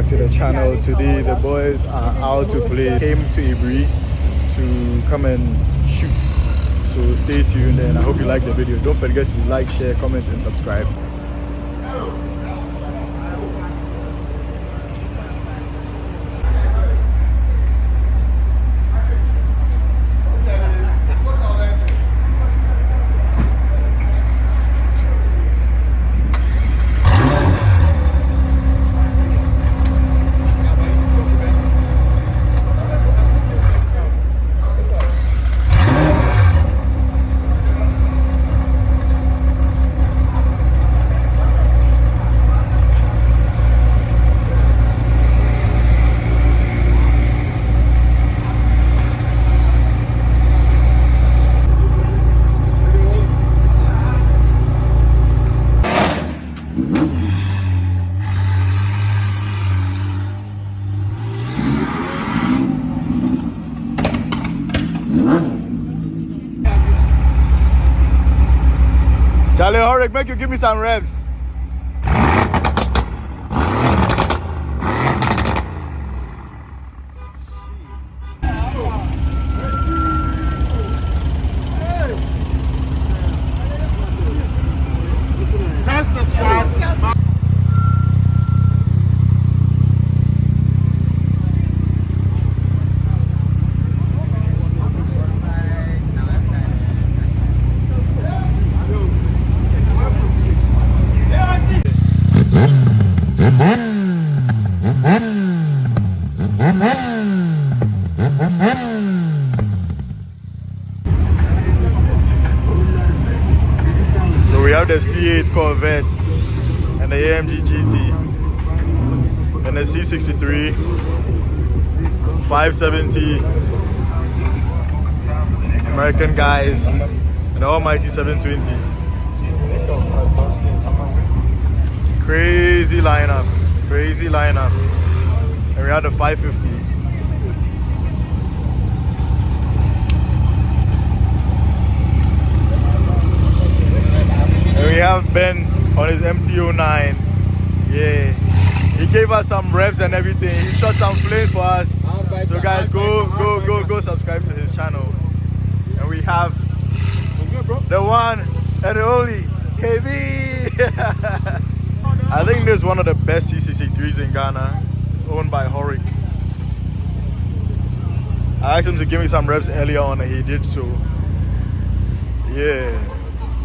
to the channel. Today the boys are out to play. Came to Ibri to come and shoot. So stay tuned and I hope you like the video. Don't forget to like, share, comment and subscribe. Charlie Horrick, make you give me some revs. That's the spot. So we have the C8 Corvette and the AMG GT and the C63 570 American guys and the almighty 720. Crazy lineup, crazy lineup. And we have the 550. And we have Ben on his MT09. Yeah, he gave us some revs and everything. He shot some flames for us. So guys, go subscribe to his channel. And we have the one and the only KB. I think this is one of the best C63s in Ghana. It's owned by Horrick. I asked him to give me some revs earlier on and he did so. Yeah.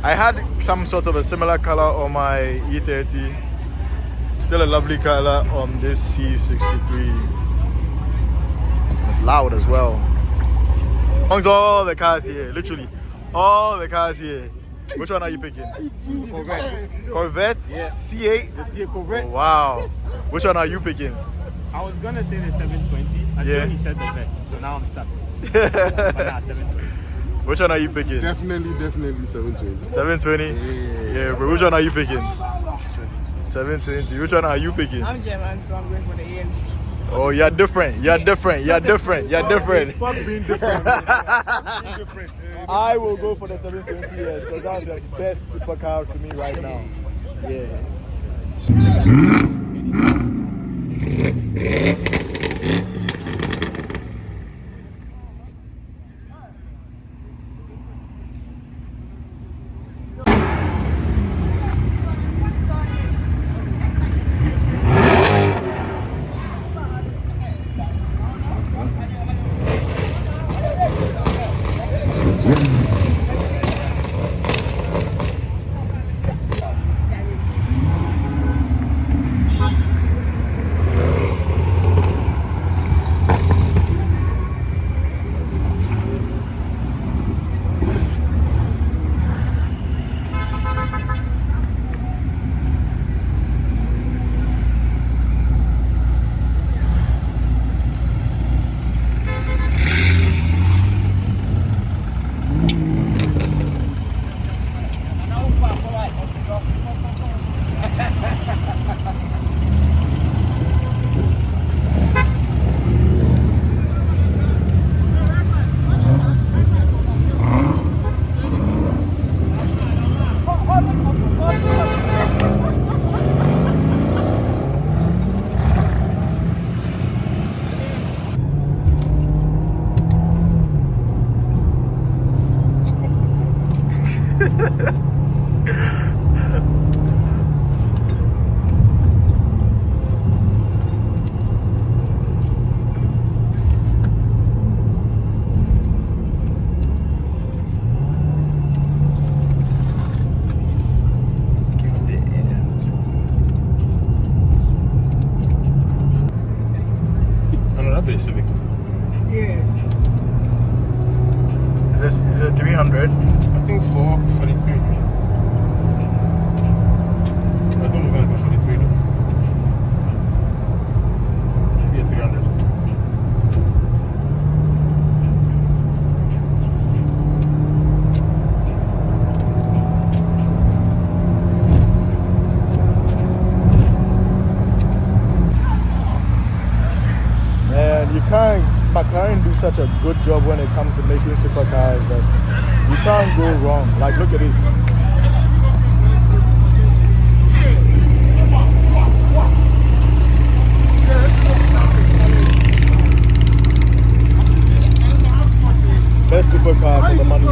I had some sort of a similar color on my E30. Still a lovely color on this C63. It's loud as well. Amongst all the cars here, literally all the cars here. Which one are you picking? Corvette. Corvette? Yeah. C8? The C8 Corvette. Oh, wow. Which one are you picking? I was gonna say the 720 until Yeah. he said the Vet, so now I'm stuck. But nah, 720. Which one are you picking? Definitely 720. 720? Yeah, but which one are you picking? 720. Which one are you picking? I'm German, so I'm going for the AMG GT. Oh, you're different. You're different. You're different. You're different. Fuck being different. Being different. I will go for the 720S because that's the best supercar to me right now. Yeah. That's a Civic. Yeah. Is it 300? I think 443. I don't know if I 43 though. Yeah, 300. Man, you can't. McLaren do such a good job when it comes to making supercars that you can't go wrong. Like, look at this. Best supercar for the money.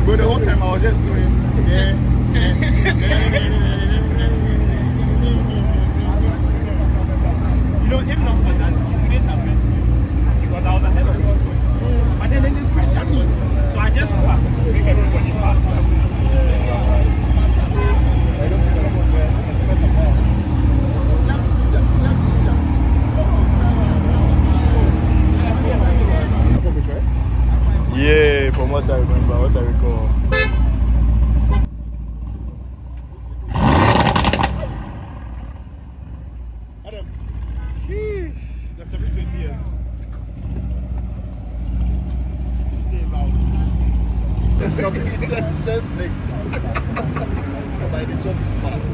But the whole time I was just doing, You know, him not for that. He didn't have it. Because I was ahead of him. But then they questioned me. So I just passed. Make everybody pass. Yeah, from what I remember, what I recall. Adam, Sheesh. that's every 20 years. Just snakes. By the jump fast.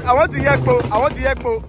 I want to hear Po. I want to hear Po.